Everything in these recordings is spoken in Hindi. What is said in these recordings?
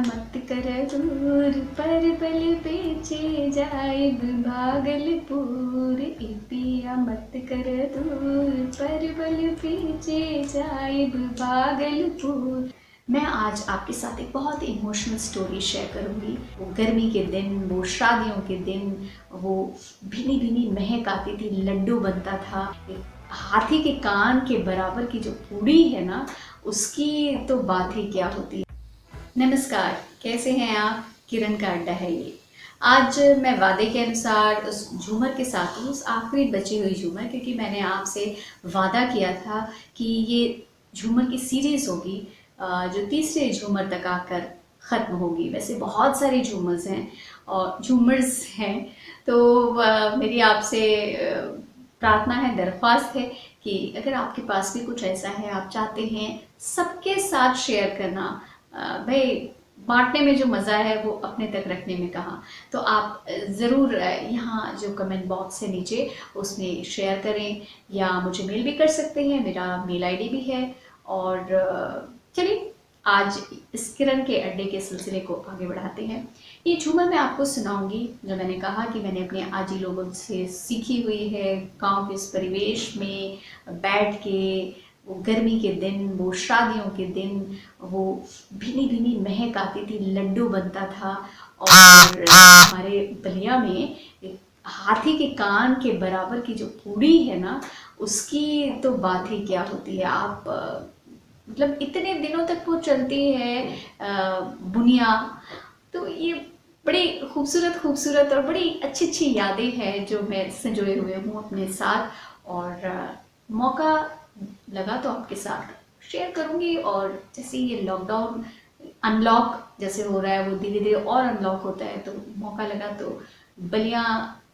मत कर दूर, परबल बेचे जाइब भागलपुर। ए पिया मत कर दूर, परबल बेचे जाइब भागलपुर। मैं आज आपके साथ एक बहुत इमोशनल स्टोरी शेयर करूंगी। वो गर्मी के दिन, वो शादियों के दिन, वो भीनी भीनी महक आती थी, लड्डू बनता था, एक हाथी के कान के बराबर की जो पूड़ी है ना, उसकी तो बात ही क्या होती है। नमस्कार, कैसे हैं आप? किरण का अड्डा है ये। आज मैं वादे के अनुसार उस झूमर के साथ हूँ, उस आखिरी बची हुई झूमर, क्योंकि मैंने आपसे वादा किया था कि ये झूमर की सीरीज होगी जो तीसरे झूमर तक आकर ख़त्म होगी। वैसे बहुत सारे झूमर्स हैं, तो मेरी आपसे प्रार्थना है, दरख्वास्त है कि अगर आपके पास भी कुछ ऐसा है, आप चाहते हैं सबके साथ शेयर करना, भाई बांटने में जो मज़ा है वो अपने तक रखने में कहाँ, तो आप ज़रूर यहाँ जो कमेंट बॉक्स है नीचे उसमें शेयर करें, या मुझे मेल भी कर सकते हैं, मेरा मेल आईडी भी है। और चलिए आज इस किरण के अड्डे के सिलसिले को आगे बढ़ाते हैं। ये झूमर मैं आपको सुनाऊंगी जो मैंने कहा कि मैंने अपने आजी लोगों से सीखी हुई है। गांव के इस परिवेश में बैठ के, वो गर्मी के दिन, वो शादियों के दिन, वो भीनी भीनी महक आती थी, लड्डू बनता था, और हमारे बलिया में एक हाथी के कान के बराबर की जो पूड़ी है ना, उसकी तो बात ही क्या होती है। आप मतलब इतने दिनों तक वो चलती है बुनिया। तो ये बड़ी खूबसूरत खूबसूरत और बड़ी अच्छी अच्छी यादें हैं जो मैं संजोए हुए हूँ अपने साथ, और मौका लगा तो आपके साथ शेयर करूँगी। और जैसे ये लॉकडाउन अनलॉक जैसे हो रहा है, वो धीरे धीरे और अनलॉक होता है, तो मौका लगा तो बलिया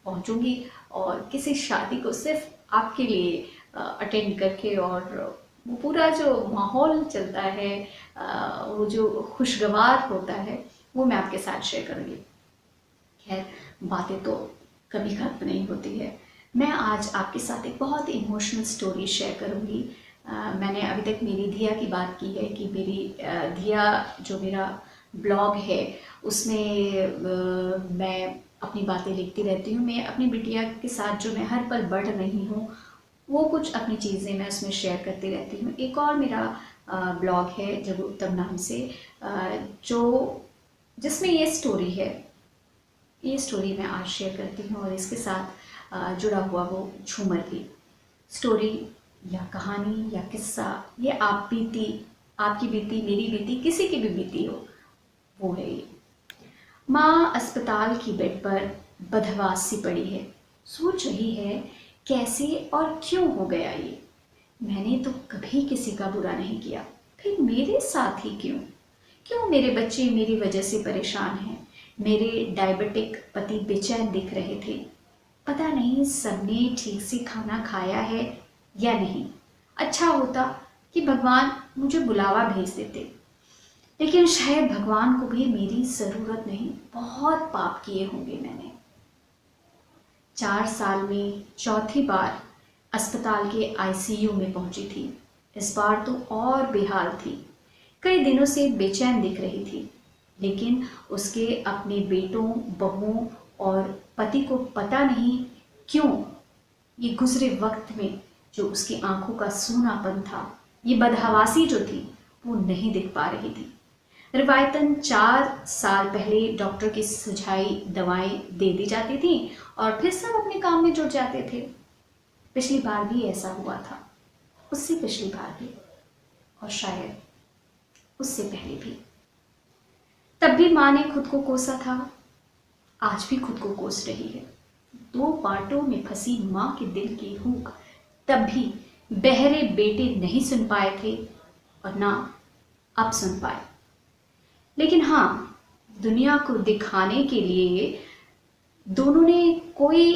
पहुँचूँगी और किसी शादी को सिर्फ आपके लिए अटेंड करके, और वो पूरा जो माहौल चलता है, वो जो खुशगवार होता है, वो मैं आपके साथ शेयर करूँगी। खैर, बातें तो कभी खत्म नहीं होती है। मैं आज आपके साथ एक बहुत इमोशनल स्टोरी शेयर करूँगी। मैंने अभी तक मेरी धिया की बात की है कि मेरी धिया जो मेरा ब्लॉग है उसमें मैं अपनी बातें लिखती रहती हूँ। मैं अपनी बिटिया के साथ जो मैं हर पल बढ़ रही हूँ, वो कुछ अपनी चीज़ें मैं उसमें शेयर करती रहती हूँ। एक और मेरा ब्लॉग है जब उत्तम नाम से, जो जिसमें ये स्टोरी है, ये स्टोरी मैं आज शेयर करती हूँ, और इसके साथ जुड़ा हुआ वो झूमर की स्टोरी या कहानी या किस्सा, ये आपकी बीती, मेरी बीती, किसी की भी बीती हो, वो है ये। माँ अस्पताल की बेड पर बदहवास सी पड़ी है, सोच रही है कैसे और क्यों हो गया ये। मैंने तो कभी किसी का बुरा नहीं किया, फिर मेरे साथ ही क्यों? क्यों मेरे बच्चे मेरी वजह से परेशान हैं? मेरे डायबिटिक पति बेचैन दिख रहे थे। पता नहीं सबने ठीक से खाना खाया है या नहीं। अच्छा होता कि भगवान मुझे बुलावा भेज देते, लेकिन शायद भगवान को भी मेरी ज़रूरत नहीं। बहुत पाप किए होंगे मैंने। 4 साल में चौथी बार अस्पताल के आईसीयू में पहुंची थी। इस बार तो और बेहाल थी। कई दिनों से बेचैन दिख रही थी, लेकिन उसके अपने बेटों, बहुओं और पति को पता नहीं क्यों ये गुजरे वक्त में जो उसकी आंखों का सूनापन था, ये बदहवासी जो थी, वो नहीं दिख पा रही थी। रिवायतन 4 साल पहले डॉक्टर की सुझाई दवाएं दे दी जाती थी और फिर सब अपने काम में जुट जाते थे। पिछली बार भी ऐसा हुआ था, उससे पिछली बार भी, और शायद उससे पहले भी। तब भी माँ ने खुद को कोसा था, आज भी खुद को कोस रही है। 2 बाटों में फंसी माँ के दिल की हूक तब भी बहरे बेटे नहीं सुन पाए थे, और ना अब सुन पाए। लेकिन हाँ, दुनिया को दिखाने के लिए दोनों ने कोई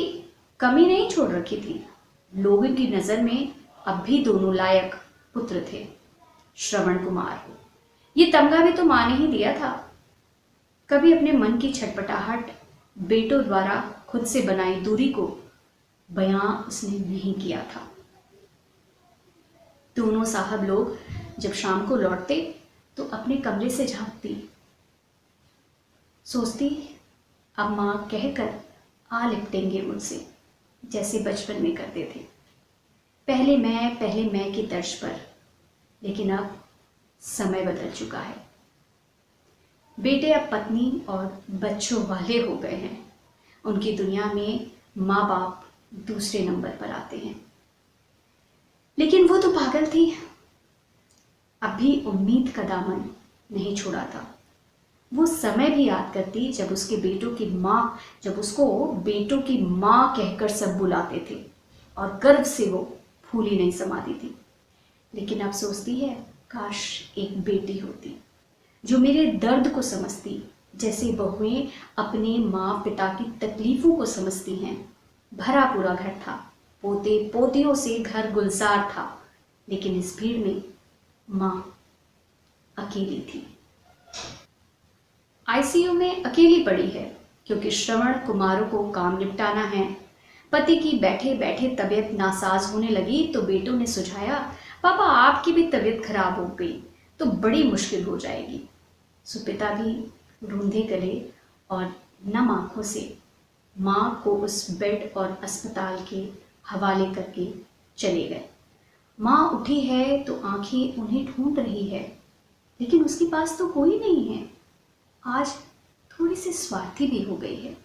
कमी नहीं छोड़ रखी थी। लोगों की नज़र में अब भी दोनों लायक पुत्र थे। श्रवण कुमार, ये तमगा भी तो माँ ने ही दिया था। कभी अपने मन की छटपटाहट बेटों द्वारा खुद से बनाई दूरी को बयां उसने नहीं किया था। दोनों साहब लोग जब शाम को लौटते तो अपने कमरे से झांकती, सोचती अब माँ कहकर आ लिपटेंगे मुझसे, जैसे बचपन में करते थे, पहले मैं की तर्ज पर। लेकिन अब समय बदल चुका है। बेटे अब पत्नी और बच्चों वाले हो गए हैं। उनकी दुनिया में माँ बाप दूसरे नंबर पर आते हैं। लेकिन वो तो पागल थी, अभी उम्मीद का दामन नहीं छोड़ा था। वो समय भी याद करती जब उसके बेटों की माँ, जब उसको बेटों की माँ कहकर सब बुलाते थे और गर्व से वो फूली नहीं समाती थी। लेकिन अब सोचती है काश एक बेटी होती जो मेरे दर्द को समझती, जैसे बहुएं अपने माँ पिता की तकलीफों को समझती हैं। भरा पूरा घर था, पोते पोतियों से घर गुलजार था, लेकिन इस भीड़ में माँ अकेली थी। आईसीयू में अकेली पड़ी है क्योंकि श्रवण कुमारों को काम निपटाना है। पति की बैठे बैठे तबीयत नासाज होने लगी तो बेटों ने सुझाया, पापा आपकी भी तबीयत खराब हो गई तो बड़ी मुश्किल हो जाएगी। सुपिता भी रूंधे गले और नम आंखों से माँ को उस बेड और अस्पताल के हवाले करके चले गए। माँ उठी है तो आंखें उन्हें ढूंढ रही है, लेकिन उसके पास तो कोई नहीं है। आज थोड़ी सी स्वार्थी भी हो गई है।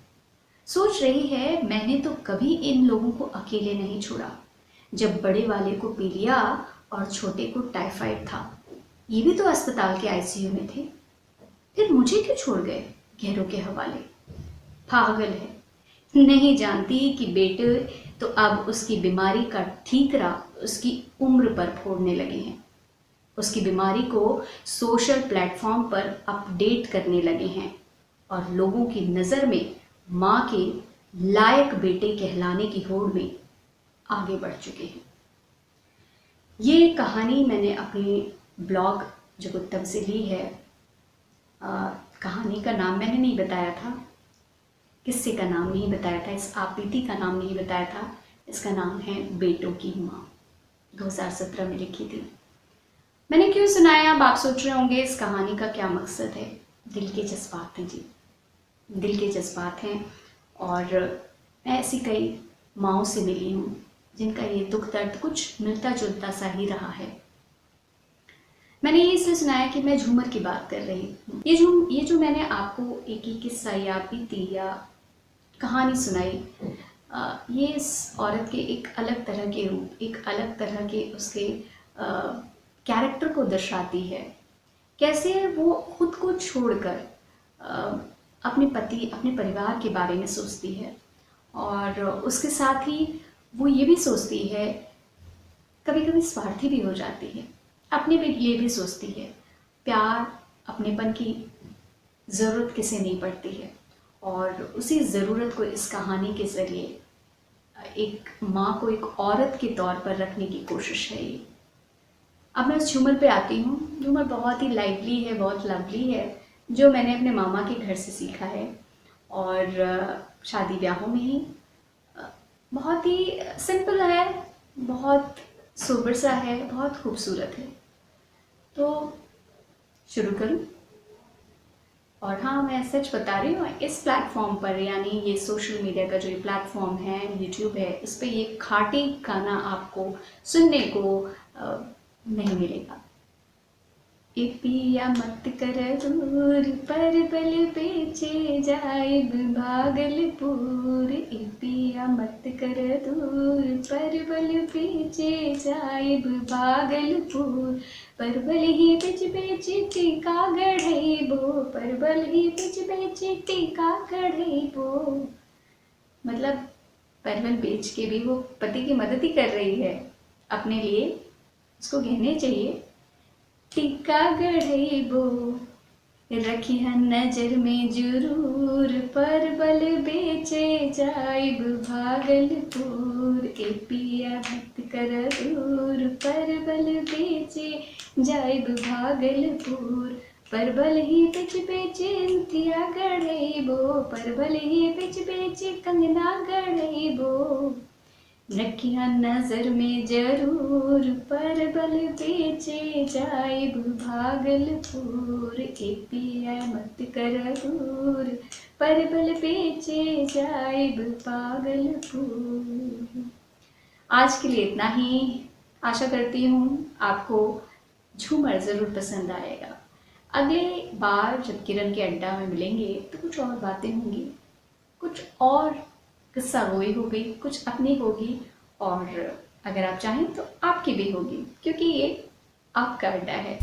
सोच रही है मैंने तो कभी इन लोगों को अकेले नहीं छोड़ा। जब बड़े वाले को पीलिया और छोटे को टाइफाइड था, ये भी तो अस्पताल के आईसीयू में थे, फिर मुझे क्यों छोड़ गए गैरों के हवाले। पागल है, नहीं जानती कि बेटे तो अब उसकी बीमारी का ठीकरा उसकी उम्र पर फोड़ने लगे हैं। उसकी बीमारी को सोशल प्लेटफॉर्म पर अपडेट करने लगे हैं और लोगों की नज़र में माँ के लायक बेटे कहलाने की होड़ में आगे बढ़ चुके हैं। ये कहानी मैंने अपने ब्लॉग जगुत्तम से ली है। कहानी का नाम मैंने नहीं बताया था, किस्से का नाम नहीं बताया था, इस आपबीती का नाम नहीं बताया था। इसका नाम है बेटों की माँ। 2017 में लिखी थी। मैंने क्यों सुनाया, अब आप सोच रहे होंगे इस कहानी का क्या मकसद है। दिल के जज्बात हैं जी, दिल के जज्बात हैं। और मैं ऐसी कई माँओं से मिली हूँ जिनका ये दुख दर्द कुछ मिलता जुलता सा ही रहा है। मैंने ये इसलिए सुनाया कि मैं झूमर की बात कर रही हूँ। ये जो मैंने आपको एक ही किस्सा या बीती या कहानी सुनाई, ये इस औरत के एक अलग तरह के रूप, एक अलग तरह के उसके कैरेक्टर को दर्शाती है। कैसे वो खुद को छोड़कर अपने पति, अपने परिवार के बारे में सोचती है और उसके साथ ही वो ये भी सोचती है, कभी कभी स्वार्थी भी हो जाती है, अपने लिए भी सोचती है। प्यार, अपनेपन की ज़रूरत किसे नहीं पड़ती है और उसी ज़रूरत को इस कहानी के ज़रिए एक माँ को एक औरत के तौर पर रखने की कोशिश है ये। अब मैं उस झूमर पे आती हूँ। झूमर बहुत ही लाइवली है, बहुत लवली है, जो मैंने अपने मामा के घर से सीखा है और शादी ब्याहों में ही। बहुत ही सिंपल है, बहुत सोबर सा है, बहुत खूबसूरत है। तो शुरू करूँ। और हाँ, मैं सच बता रही हूँ, इस प्लेटफॉर्म पर, यानी ये सोशल मीडिया का जो ये प्लेटफॉर्म है, यूट्यूब है, इस पर ये खाटी गाना आपको सुनने को नहीं मिलेगा। ए पिया मत कर दूर, परवल बेचे जाइब भागलपुर। ए पिया मत कर दूर, परवल बेचे जाइब भागलपुर। परवल ही बेच बेच टीका गढ़ेबो, परवल ही बेच बेच टीका गढ़ेबो। मतलब परवल बेच के भी वो पति की मदद ही कर रही है, अपने लिए उसको गहने चाहिए। टीका गढ़ेबो रखी है नजर में जरूर, परवल बेचे जाइब भागलपुर। ए पिया मत कर दूर, परवल बेचे जाइब भागलपुर। परवल ही बेच बेचे इंतिया गढ़ेबो, परवल ही बेच बेचे कंगना गढ़ेबो। रखिया नजर में जरूर, परबल बेचे जाइब भागलपुर। ए पिया मत कर दूर, परबल बेचे जाइब भागलपुर। आज के लिए इतना ही। आशा करती हूँ आपको झूमर ज़रूर पसंद आएगा। अगले बार जब किरण के अड्डा में मिलेंगे तो कुछ और बातें होंगी, कुछ और किस्सा गोई होगी, कुछ अपनी होगी, और अगर आप चाहें तो आपकी भी होगी, क्योंकि ये आपका अड्डा है।